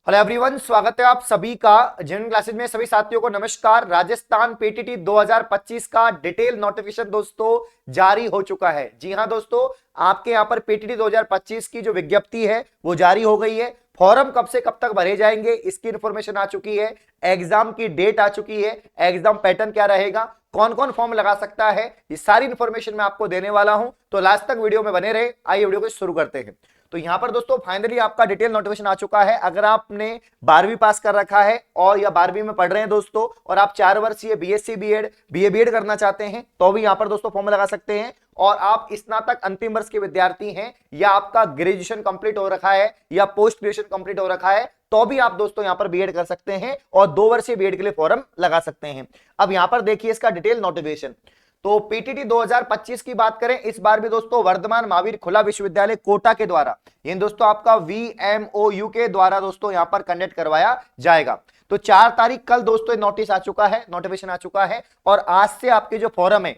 Hello everyone, स्वागत है आप सभी का जनरल क्लासेज में। सभी साथियों को नमस्कार। राजस्थान पीटीटी 2025 का डिटेल नोटिफिकेशन दोस्तों जारी हो चुका है। जी हां दोस्तों, आपके यहां पर पीटीटी 2025 की जो विज्ञप्ति है वो जारी हो गई है। फॉर्म कब से कब तक भरे जाएंगे इसकी इंफॉर्मेशन आ चुकी है। एग्जाम की डेट आ चुकी है। एग्जाम पैटर्न क्या रहेगा, कौन कौन फॉर्म लगा सकता है, ये सारी इंफॉर्मेशन मैं आपको देने वाला हूं। तो लास्ट तक वीडियो में बने रहे। आइए वीडियो को शुरू करते हैं। तो यहां पर दोस्तों फाइनली आपका डिटेल नोटिफिकेशन आ चुका है। अगर आपने 12वीं पास कर रखा है और या 12वीं में पढ़ रहे हैं दोस्तों, और आप 4 वर्षीय बीएससी बीएड बीए बीएड करना चाहते हैं तो भी यहां पर दोस्तों फॉर्म लगा सकते हैं। और आप स्नातक अंतिम वर्ष के विद्यार्थी हैं या आपका ग्रेजुएशन कंप्लीट हो रखा है या पोस्ट ग्रेजुएशन कंप्लीट हो रखा है तो भी आप दोस्तों यहां पर बीएड कर सकते हैं और 2 वर्षीय बीएड के लिए फॉर्म लगा सकते हैं। अब यहां पर देखिए इसका डिटेल नोटिफिकेशन। तो पीटीटी 2025 की बात करें, इस बार भी दोस्तों वर्धमान महावीर खुला विश्वविद्यालय कोटा के द्वारा, ये दोस्तों आपका वीएमओयू के द्वारा दोस्तों यहां पर कंडक्ट करवाया जाएगा। तो 4 तारीख कल दोस्तों नोटिस आ चुका है, नोटिफिकेशन आ चुका है और आज से आपके जो फॉर्म है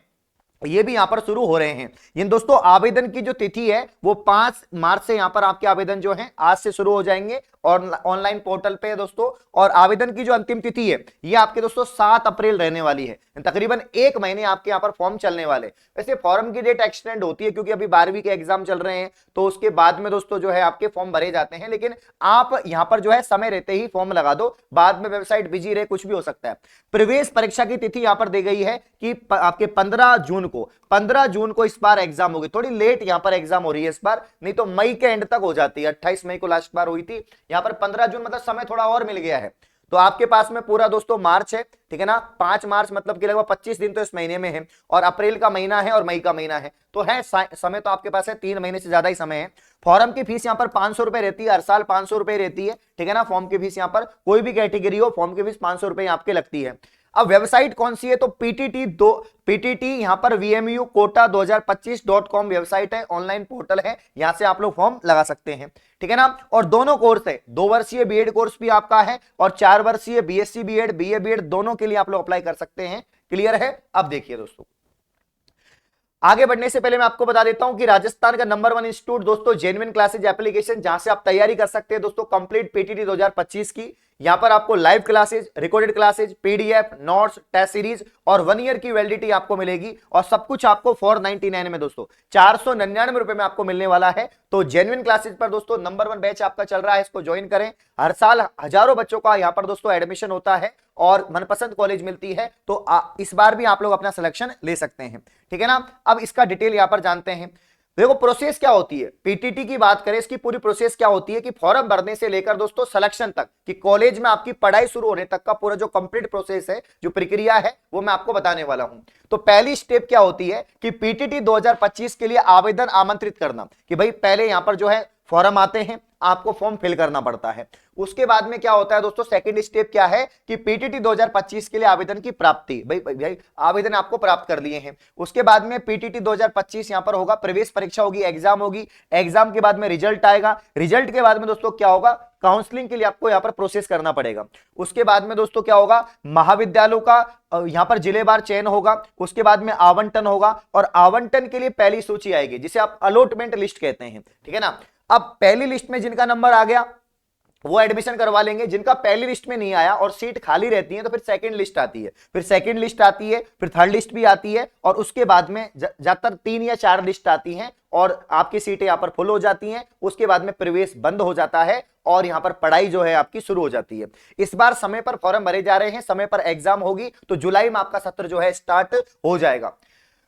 ये भी यहां पर शुरू हो रहे हैं। ये दोस्तों आवेदन की जो तिथि है वो 5 मार्च से यहां पर आपके आवेदन जो है आज से शुरू हो जाएंगे और ऑनलाइन पोर्टल पे दोस्तों। और आवेदन की जो अंतिम तिथि है ये आपके दोस्तों 7 अप्रैल रहने वाली है। तकरीबन 1 महीने आपके यहां पर फॉर्म चलने वाले। वैसे फॉर्म की डेट एक्सटेंड होती है क्योंकि अभी 12वीं के एग्जाम चल रहे हैं तो उसके बाद में दोस्तों जो है आपके फॉर्म भरे जाते हैं। लेकिन आप यहां पर जो है समय रहते ही फॉर्म लगा दो, बाद में वेबसाइट बिजी रहे, कुछ भी हो सकता है। प्रवेश परीक्षा की तिथि यहां पर दी गई है कि आपके 15 जून को इस बार एग्जाम होगी। थोड़ी लेट यहां पर एग्जाम हो रही है इस बार, नहीं तो मई के एंड तक हो जाती है। 28 मई को लास्ट बार हुई थी, यहां पर 15 जून मतलब समय थोड़ा और मिल गया है। तो आपके पास में पूरा दोस्तों मार्च है, ठीक है ना। 5 मार्च मतलब कि लगभग 25 दिन तो इस महीने में है और अप्रैल का महीना है और मई का महीना है, तो है समय तो आपके पास है। 3 महीने से ज्यादा ही समय है। फॉर्म की फीस यहां पर 500 रुपए रहती है, हर साल 500 रुपए रहती है, ठीक है ना। फॉर्म की फीस यहां पर कोई भी कैटेगरी हो, फॉर्म की फीस 500 रुपए आपके लगती है। अब वेबसाइट कौन सी है, तो पीटीटी यहां पर वीएमयू कोटा 2025.com वेबसाइट है, ऑनलाइन पोर्टल है, यहां से आप लोग फॉर्म लगा सकते हैं, ठीक है ना। और दोनों कोर्स है, 2 वर्षीय बीएड कोर्स भी आपका है और 4 वर्षीय बीएससी बीएड बीए बीएड दोनों के लिए आप लोग अप्लाई कर सकते हैं। क्लियर है। अब देखिए दोस्तों, आगे बढ़ने से पहले मैं आपको बता देता हूं कि राजस्थान का नंबर 1 इंस्टीट्यूट दोस्तों जेन्युइन क्लासेज एप्लीकेशन, जहां से आप तैयारी कर सकते हैं दोस्तों कंप्लीट पीटीटी 2025 की। यहां पर आपको live classes, recorded classes, PDF, notes, test series और 1 ईयर की वैलिडिटी आपको मिलेगी और सब कुछ आपको 499 में दोस्तों 499 रुपए में आपको मिलने वाला है। तो जेन्युइन क्लासेज पर दोस्तों नंबर 1 बैच आपका चल रहा है, इसको ज्वाइन करें। हर साल हजारों बच्चों का यहां पर दोस्तों एडमिशन होता है और मनपसंद कॉलेज मिलती है, तो इस बार भी आप लोग अपना सिलेक्शन ले सकते हैं, ठीक है ना। अब इसका डिटेल यहां पर जानते हैं। देखो प्रोसेस क्या होती है, पीटीटी की बात करें, इसकी पूरी प्रोसेस क्या होती है कि फॉर्म भरने से लेकर दोस्तों सिलेक्शन तक, कि कॉलेज में आपकी पढ़ाई शुरू होने तक का पूरा जो कंप्लीट प्रोसेस है, जो प्रक्रिया है, वो मैं आपको बताने वाला हूं। तो पहली स्टेप क्या होती है कि पीटीटी 2025 के लिए आवेदन आमंत्रित करना, कि भाई पहले यहां पर जो है फॉर्म आते हैं, आपको फॉर्म फिल करना पड़ता है। उसके बाद में क्या होता है दोस्तों, सेकंड स्टेप क्या है कि पीटीटी 2025 के लिए आवेदन की प्राप्ति। भाई आवेदन आपको प्राप्त कर लिए हैं। उसके बाद में पीटीटी 2025 यहां पर होगा, प्रवेश परीक्षा होगी, एग्जाम होगी। एग्जाम के बाद में रिजल्ट आएगा। रिजल्ट के बाद में दोस्तों क्या होगा, काउंसलिंग के लिए आपको यहां पर प्रोसेस करना पड़ेगा। उसके बाद में दोस्तों क्या होगा, महाविद्यालयों का यहां पर जिलेवार चयन होगा। उसके बाद में आवंटन होगा और आवंटन के लिए पहली सूची आएगी जिसे आप अलॉटमेंट लिस्ट कहते हैं, ठीक है ना। अब पहली लिस्ट में जिनका नंबर आ गया वो एडमिशन करवा लेंगे। जिनका पहली लिस्ट में नहीं आया और सीट खाली रहती है तो फिर सेकंड लिस्ट आती है, फिर सेकंड लिस्ट आती है, फिर थर्ड लिस्ट भी आती है और उसके बाद में ज्यादातर 3 या 4 लिस्ट आती हैं और आपकी सीटें यहां पर फुल हो जाती हैं। उसके बाद में प्रवेश बंद हो जाता है और यहां पर पढ़ाई जो है आपकी शुरू हो जाती है। इस बार समय पर फॉर्म भरे जा रहे हैं, समय पर एग्जाम होगी, तो जुलाई में आपका सत्र जो है स्टार्ट हो जाएगा।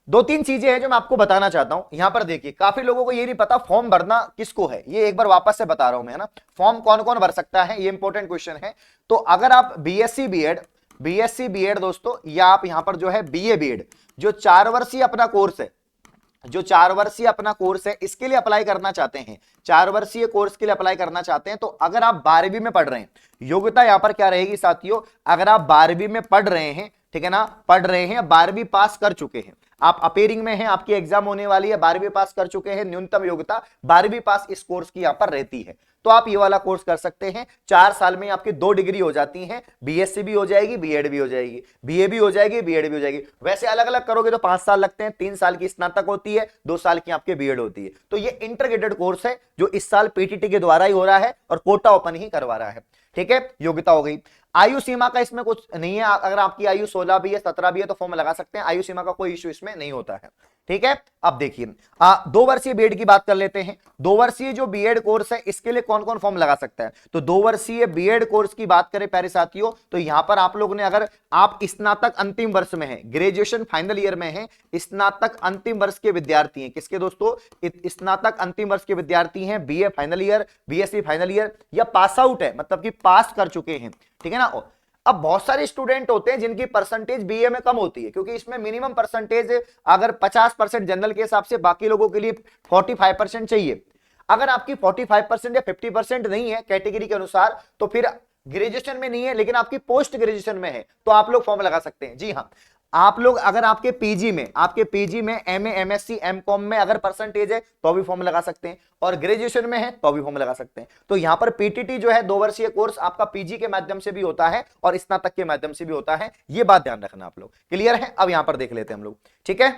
2-3 चीजें हैं जो मैं आपको बताना चाहता हूं। यहां पर देखिए, काफी लोगों को ये नहीं पता फॉर्म भरना किसको है, ये एक बार वापस से बता रहा हूं मैं, है ना। फॉर्म कौन कौन भर सकता है, ये इंपॉर्टेंट क्वेश्चन है। तो अगर आप बीएससी बीएड दोस्तों, या आप यहां पर जो है बीए बीएड, जो 4 वर्षीय अपना कोर्स है, जो 4 वर्षीय अपना कोर्स है, इसके लिए अप्लाई करना चाहते हैं, 4 वर्षीय कोर्स के लिए अप्लाई करना चाहते हैं, तो अगर आप 12वीं में पढ़ रहे हैं, योग्यता यहां पर क्या रहेगी साथियों, अगर आप 12वीं में पढ़ रहे हैं, ठीक है ना, पढ़ रहे हैं, 12वीं पास कर चुके हैं, आप अपेयरिंग में हैं, आपकी एग्जाम होने वाली है, 12वीं पास कर चुके हैं, न्यूनतम योग्यता 12वीं पास इस कोर्स की यहां पर रहती है। तो आप ये वाला कोर्स कर सकते हैं। 4 साल में आपकी 2 डिग्री हो जाती हैं, बीएससी भी हो जाएगी, बीएड भी हो जाएगी, बीए भी हो जाएगी, बीएड भी हो जाएगी। वैसे अलग अलग करोगे तो 5 साल लगते हैं, 3 साल की स्नातक होती है, 2 साल की आपके बीएड होती है। तो ये इंटीग्रेटेड कोर्स है जो इस साल पीटीटी के द्वारा ही हो रहा है और कोटा ओपन ही करवा रहा है। ठीक है, योग्यता हो गई। आयु सीमा का इसमें कुछ नहीं है, अगर आपकी आयु 16 भी है, 17 भी है तो फॉर्म लगा सकते हैं, आयु सीमा का कोई इश्यू इसमें नहीं होता है। ठीक है, अब देखिए 2 वर्षीय बीएड की बात कर लेते हैं। 2 वर्षीय जो बीएड कोर्स है इसके लिए कौन कौन फॉर्म लगा सकता है? तो 2 वर्षीय बीएड कोर्स की बात करें प्यारे साथियों, तो यहां पर आप लोगों ने, अगर आप स्नातक अंतिम वर्ष में है, ग्रेजुएशन फाइनल ईयर में है, स्नातक अंतिम वर्ष के विद्यार्थी हैं, किसके दोस्तों? स्नातक अंतिम वर्ष के विद्यार्थी हैं, BA final year, BSc final year या पास आउट है, मतलब कि पास कर चुके हैं। ठीक है ना। अब बहुत सारे स्टूडेंट होते हैं जिनकी परसेंटेज बीए में कम होती है, क्योंकि इसमें मिनिमम परसेंटेज अगर 50% जनरल के हिसाब से, बाकी लोगों के लिए 45% चाहिए। अगर आपकी 45% या 50% नहीं है कैटेगरी के अनुसार, तो फिर ग्रेजुएशन में नहीं है लेकिन आपकी पोस्ट ग्रेजुएशन में है, तो आप लोग फॉर्म लगा सकते हैं। जी हाँ, आप लोग अगर आपके पीजी में एमए, एमएससी, एमकॉम में अगर परसेंटेज है तो भी फॉर्म लगा सकते हैं, और ग्रेजुएशन में है तो भी फॉर्म लगा सकते हैं। तो यहां पर पीटीटी जो है 2 वर्षीय कोर्स आपका पीजी के माध्यम से भी होता है और स्नातक के माध्यम से भी होता है, ये बात ध्यान रखना आप लोग। क्लियर है? अब यहां पर देख लेते हैं हम लोग। ठीक है,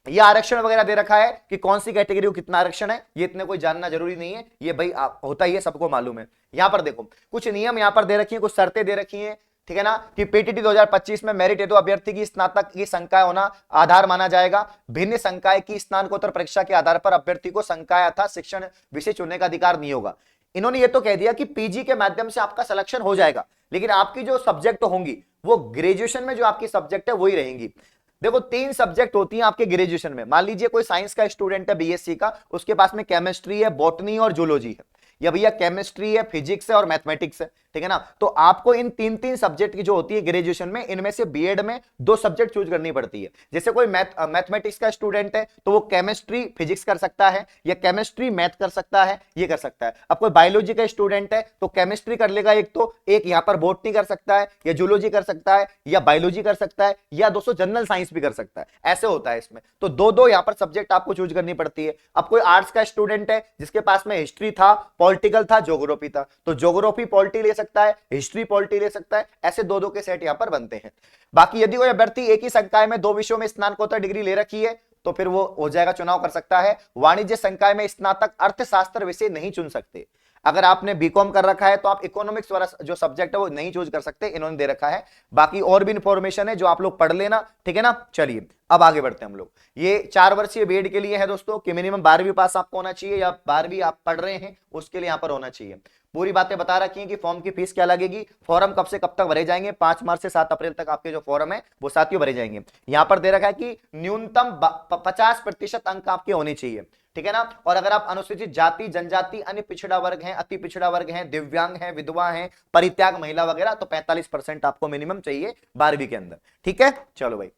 ये आरक्षण वगैरह दे रखा है कि कौन सी कैटेगरी को कितना आरक्षण है, ये इतने कोई जानना जरूरी नहीं है, ये भाई होता ही है, सबको मालूम है। यहां पर देखो कुछ नियम यहां पर दे रखी है, कुछ शर्तें दे रखी हैं। ठीक है ना, कि पीटीटी 2025 में मेरिट हेतु अभ्यर्थी की स्नातक की संकाय होना आधार माना जाएगा। भिन्न संकाय की स्नातकोत्तर परीक्षा के आधार पर अभ्यर्थी को संकाय अथवा शिक्षण विषय चुनने का अधिकार नहीं होगा। इन्होंने ये तो कह दिया कि पीजी के माध्यम से आपका सिलेक्शन हो जाएगा, लेकिन आपकी जो सब्जेक्ट होंगी वो ग्रेजुएशन में जो आपकी सब्जेक्ट है वही रहेंगी। देखो 3 सब्जेक्ट होती हैं आपके ग्रेजुएशन में। मान लीजिए कोई साइंस का स्टूडेंट है बीएससी का, उसके पास में केमिस्ट्री है, बॉटनी और जूलॉजी है, या भैया केमिस्ट्री है, फिजिक्स है और मैथमेटिक्स है। ठीक है ना, तो आपको इन 3 सब्जेक्ट की जो होती है ग्रेजुएशन में, इनमें से बीएड में 2 सब्जेक्ट चूज करनी पड़ती है। जैसे कोई मैथमेटिक्स का स्टूडेंट है तो वो केमिस्ट्री फिजिक्स कर सकता है, या केमिस्ट्री मैथ कर सकता है, ये कर सकता है। अब कोई बायोलॉजी का स्टूडेंट है तो केमिस्ट्री कर लेगा एक, तो एक यहाँ पर बॉटनी कर सकता है, या जूलॉजी कर सकता है, या बायोलॉजी कर सकता है, या दोस्तों जनरल साइंस भी कर सकता है। ऐसे होता है इसमें, तो 2 यहाँ पर सब्जेक्ट आपको चूज करनी पड़ती है। अब कोई आर्ट्स का स्टूडेंट है जिसके पास में हिस्ट्री था, पॉलिटिकल था, ज्योग्राफी था, तो ज्योग्राफी पॉलिटी ले सकता है, हिस्ट्री पॉलिटी ले सकता है। ऐसे 2 के सेट यहां पर बनते हैं। बाकी यदि कोई अभ्यर्थी एक ही संकाय में 2 विषयों में स्नातकोत्तर डिग्री ले रखी है तो फिर वो हो जाएगा, चुनाव कर सकता है। वाणिज्य संकाय में स्नातक अर्थशास्त्र विषय नहीं चुन सकते। अगर आपने बीकॉम कर रखा है तो आप इकोनॉमिक्स वाला जो सब्जेक्ट है वो नहीं चूज कर सकते, इन्होंने दे रखा है। बाकी और भी इंफॉर्मेशन है जो आप लोग पढ़ लेना। ठीक है ना, चलिए अब आगे बढ़ते हैं हम लोग। ये 4 वर्षीय बीएड के लिए है दोस्तों कि मिनिमम 12वीं पास आपको होना चाहिए, या 12वीं आप पढ़ रहे हैं उसके लिए यहां पर होना चाहिए। पूरी बातें बता रखी हैं कि फॉर्म की फीस क्या लगेगी, फॉर्म कब से कब तक भरे जाएंगे। 5 मार्च से 7 अप्रैल तक आपके जो फॉर्म है वो साथियों भरे जाएंगे। यहां पर दे रखा है कि न्यूनतम 50% अंक आपके होने चाहिए। ठीक है ना, और अगर आप अनुसूचित जाति, जनजाति, अन्य पिछड़ा वर्ग हैं, अति पिछड़ा वर्ग हैं, दिव्यांग हैं, विधवा हैं, परित्याग महिला वगैरह, तो 45% आपको मिनिमम चाहिए 12वीं के अंदर। ठीक है, चलो भाई।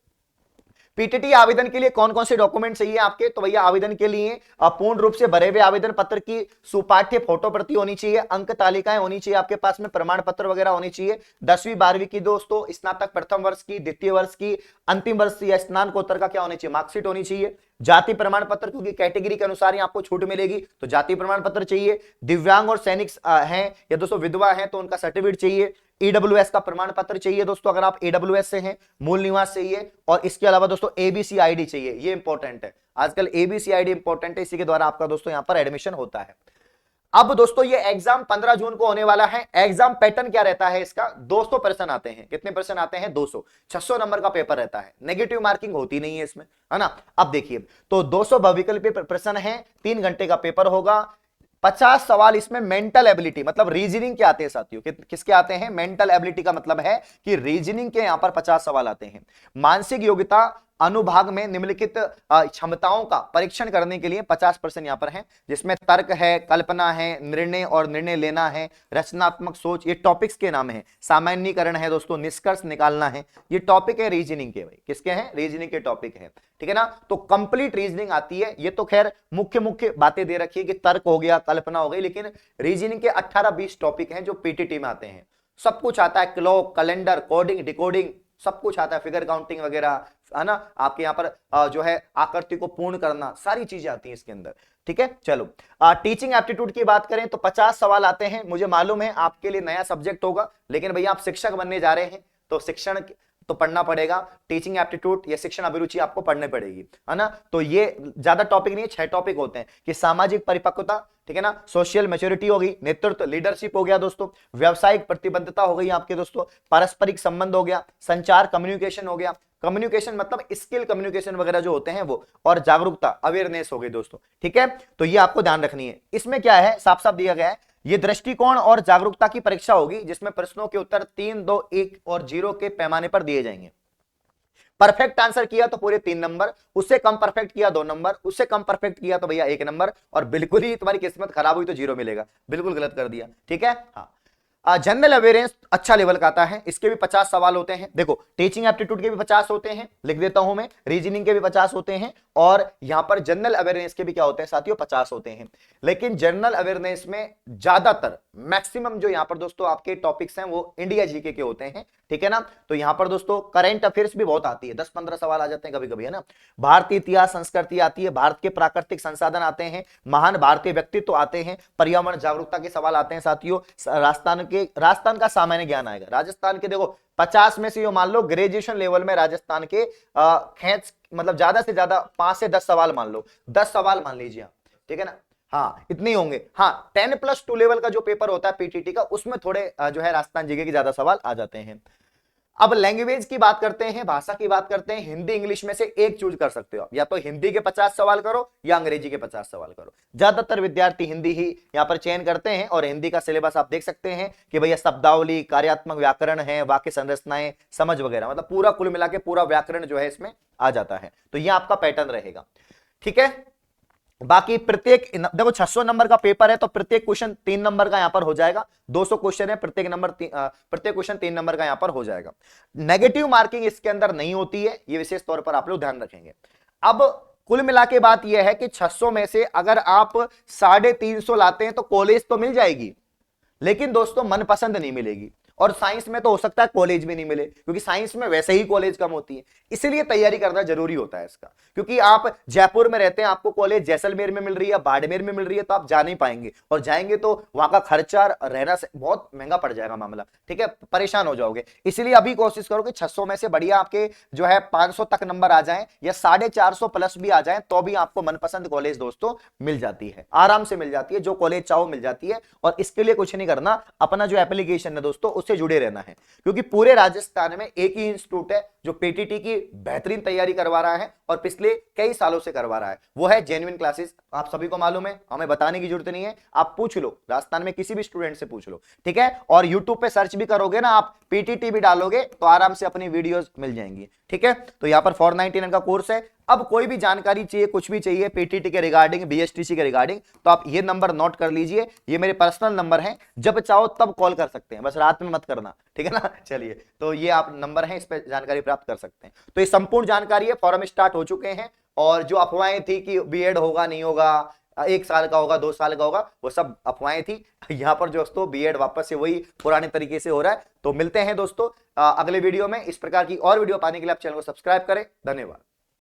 पीटीटी आवेदन के लिए कौन कौन से डॉक्यूमेंट चाहिए आपके? तो भैया आवेदन के लिए पूर्ण रूप से भरे हुए आवेदन पत्र की सुपाठ्य फोटो प्रति होनी चाहिए, अंक तालिकाएं होनी चाहिए आपके पास में, प्रमाण पत्र वगैरह होनी चाहिए। 10वीं 12वीं की दोस्तों, स्नातक प्रथम वर्ष की, द्वितीय वर्ष की, अंतिम वर्ष या स्नातकोत्तर का क्या होनी चाहिए? मार्कशीट होनी चाहिए। जाति प्रमाण पत्र, क्योंकि कैटेगरी के अनुसार ही आपको छूट मिलेगी तो जाति प्रमाण पत्र चाहिए। दिव्यांग और सैनिक हैं या दोस्तों विधवा हैं तो उनका सर्टिफिकेट चाहिए। ईडब्ल्यूएस का प्रमाण पत्र चाहिए दोस्तों, अगर आप ईडब्ल्यूएस से हैं, मूल निवास चाहिए। और इसके अलावा दोस्तों एबीसी आईडी चाहिए, ये इंपॉर्टेंट है, आजकल एबीसी आईडी इंपॉर्टेंट है, इसी के द्वारा आपका दोस्तों यहां पर एडमिशन होता है। अब दोस्तों ये एग्जाम 15 जून को होने वाला है। एग्जाम पैटर्न क्या रहता है इसका? 200 प्रश्न आते हैं। कितने प्रश्न आते हैं? 200। 600 नंबर का पेपर रहता है, नेगेटिव मार्किंग होती नहीं है इसमें, है ना। अब देखिए, तो 200 बहुविकल्पीय प्रश्न है, 3 घंटे का पेपर होगा। 50 सवाल इसमें मेंटल एबिलिटी मतलब रीजनिंग के आते हैं साथियों। किसके आते हैं? मेंटल एबिलिटी का मतलब है कि रीजनिंग के यहां पर 50 सवाल आते हैं। मानसिक योग्यता अनुभाग में निम्नलिखित क्षमताओं का परीक्षण करने के लिए 50% यहां पर है, जिसमें तर्क है, कल्पना है, निर्णय और निर्णय लेना है, रचनात्मक सोच, ये टॉपिक्स के नाम है। सामान्यीकरण है दोस्तों, निष्कर्ष निकालना है, ये टॉपिक है रीजनिंग के। भाई किसके हैं? रीजनिंग के टॉपिक है। ठीक है ना, तो कंप्लीट रीजनिंग आती है। ये तो खैर मुख्य मुख्य बातें दे रखी है कि तर्क हो गया, कल्पना हो गई, लेकिन रीजनिंग के 18-20 टॉपिक हैं जो पीटीटी में आते हैं। सब कुछ आता है, क्लॉक, कैलेंडर, कोडिंग, डिकोडिंग, सब कुछ आता है, फिगर काउंटिंग वगैरह, है ना। आपके यहाँ पर जो है आकृति को पूर्ण करना, सारी चीजें आती हैं इसके अंदर। ठीक है। चलो टीचिंग एप्टीट्यूड की बात करें तो 50 सवाल आते हैं। मुझे मालूम है आपके लिए नया सब्जेक्ट होगा, लेकिन भैया आप शिक्षक बनने जा रहे हैं तो शिक्षण तो पढ़ना पड़ेगा। टीचिंग एप्टीट्यूड या शिक्षण अभिरुचि आपको पढ़ने पड़ेगी, है ना। तो ये ज्यादा टॉपिक नहीं है, 6 टॉपिक होते हैं कि सामाजिक परिपक्वता, ठीक है ना, सोशल मैच्योरिटी हो गई, नेतृत्व लीडरशिप हो गया दोस्तों, व्यावसायिक प्रतिबद्धता हो गई आपके दोस्तों, पारस्परिक संबंध हो गया, संचार कम्युनिकेशन हो गया, कम्युनिकेशन मतलब स्किल कम्युनिकेशन वगैरह जो होते हैं वो, और जागरूकता अवेयरनेस हो गई दोस्तों, ठीक है। तो ये आपको ध्यान रखनी है। इसमें क्या है, साफ साफ दिया गया है, ये दृष्टिकोण और जागरूकता की परीक्षा होगी जिसमें प्रश्नों के उत्तर 3, 2, 1 और 0 के पैमाने पर दिए जाएंगे। परफेक्ट आंसर किया तो पूरे 3 नंबर, उससे कम परफेक्ट किया 2 नंबर, उससे कम परफेक्ट किया तो भैया 1 नंबर, और बिल्कुल ही तुम्हारी किस्मत खराब हुई तो 0 मिलेगा, बिल्कुल गलत कर दिया, ठीक है। हाँ, जनरल अवेयरनेस अच्छा लेवल का आता है, इसके भी 50 सवाल होते हैं। देखो टीचिंग एप्टीट्यूड के भी 50 होते हैं, लिख देता हूं मैं, रीजनिंग के भी 50 होते हैं, और यहां पर जनरल अवेयरनेस के भी क्या होते हैं साथियों, 50 होते हैं। लेकिन जनरल अवेयरनेस में ज्यादातर मैक्सिमम जो यहां पर दोस्तों आपके टॉपिक्स हैं वो इंडिया जीके के होते हैं, ठीक है ना। तो यहां पर दोस्तों करंट अफेयर्स भी बहुत आती है, 10-15 सवाल आ जाते हैं कभी कभी, है ना। भारतीय इतिहास संस्कृति आती है, भारत के प्राकृतिक संसाधन आते हैं, महान भारतीय व्यक्तित्व आते हैं, पर्यावरण जागरूकता के सवाल आते हैं साथियों, राजस्थान का सामान्य ज्ञान आएगा। राजस्थान के देखो 50 में से यो मान लो ग्रेजुएशन लेवल में राजस्थान के खेच मतलब ज्यादा से ज्यादा 5 से 10 सवाल मान लो, 10 सवाल मान लीजिए आप, ठीक है ना। हाँ इतने ही होंगे। हाँ 10+2 लेवल का जो पेपर होता है पीटीटी का, उसमें थोड़े जो है राजस्थान जीके के ज्यादा सवाल आ जाते हैं। अब लैंग्वेज की बात करते हैं, भाषा की बात करते हैं, हिंदी इंग्लिश में से एक चूज कर सकते हो, या तो हिंदी के 50 सवाल करो या अंग्रेजी के 50 सवाल करो। ज्यादातर विद्यार्थी हिंदी ही यहां पर चयन करते हैं, और हिंदी का सिलेबस आप देख सकते हैं कि भैया शब्दावली, कार्यात्मक व्याकरण है, वाक्य संरचनाएं, समझ वगैरह, मतलब पूरा कुल मिला के पूरा व्याकरण जो है इसमें आ जाता है। तो यह आपका पैटर्न रहेगा, ठीक है। बाकी प्रत्येक देखो 600 नंबर का पेपर है तो प्रत्येक क्वेश्चन 3 नंबर का यहां पर हो जाएगा, 200 क्वेश्चन है, प्रत्येक क्वेश्चन 3 नंबर का यहां पर हो जाएगा। नेगेटिव मार्किंग इसके अंदर नहीं होती है, ये विशेष तौर पर आप लोग ध्यान रखेंगे। अब कुल मिला के बात यह है कि 600 में से अगर आप 350 लाते हैं तो कॉलेज तो मिल जाएगी, लेकिन दोस्तों मनपसंद नहीं मिलेगी। और साइंस में तो हो सकता है कॉलेज भी नहीं मिले, क्योंकि साइंस में वैसे ही कॉलेज कम होती है, इसीलिए तैयारी करना जरूरी होता है इसका। क्योंकि आप जयपुर में रहते हैं, आपको कॉलेज जैसलमेर में मिल रही है, बाड़मेर में मिल रही है, तो आप जा नहीं पाएंगे, और जाएंगे तो वहां का खर्चा रहना से बहुत महंगा पड़ जाएगा मामला, ठीक है, परेशान हो जाओगे। इसलिए अभी कोशिश करो कि 600 में से बढ़िया आपके जो है 500 तक नंबर आ जाए, या 450 प्लस भी आ जाए, तो भी आपको मनपसंद कॉलेज दोस्तों मिल जाती है, आराम से मिल जाती है, जो कॉलेज चाहो मिल जाती है। और इसके लिए कुछ नहीं करना, अपना जो एप्लीकेशन है दोस्तों उससे जुड़े रहना है, क्योंकि पूरे राजस्थान में एक ही इंस्टीट्यूट है जो पीटीटी की बेहतरीन तैयारी करवा रहा है, और पिछले कई सालों से करवा रहा है, वो है जेन्युइन क्लासेस। आप सभी को मालूम है, हमें बताने की जरूरत नहीं है, आप पूछ लो, राजस्थान में किसी भी स्टूडेंट से पूछ लो, ठीक है। और यूट्यूब पे सर्च भी करोगे ना आप, पीटीटी भी डालोगे तो आराम से अपनी वीडियोस मिल जाएंगी, ठीक है। तो यहां पर 499 का कोर्स है। अब कोई भी जानकारी चाहिए, कुछ भी चाहिए पीटीटी के रिगार्डिंग, बीएसटीसी के रिगार्डिंग, तो आप ये नंबर नोट कर लीजिए, ये मेरे पर्सनल नंबर हैं, जब चाहो तब कॉल कर सकते हैं, बस रात में मत करना, ठीक है ना। चलिए, तो ये आप नंबर है, इस पर जानकारी प्राप्त कर सकते हैं। तो ये संपूर्ण जानकारी है, फॉर्म स्टार्ट हो चुके हैं, और जो अफवाहें थी कि बीएड होगा नहीं होगा, 1 साल का होगा, 2 साल का होगा, वो सब अफवाहें थी। यहां पर दोस्तों बीएड वापस से वही पुराने तरीके से हो रहा है। तो मिलते हैं दोस्तों अगले वीडियो में। इस प्रकार की और वीडियो पाने के लिए आप चैनल को सब्सक्राइब करें। धन्यवाद।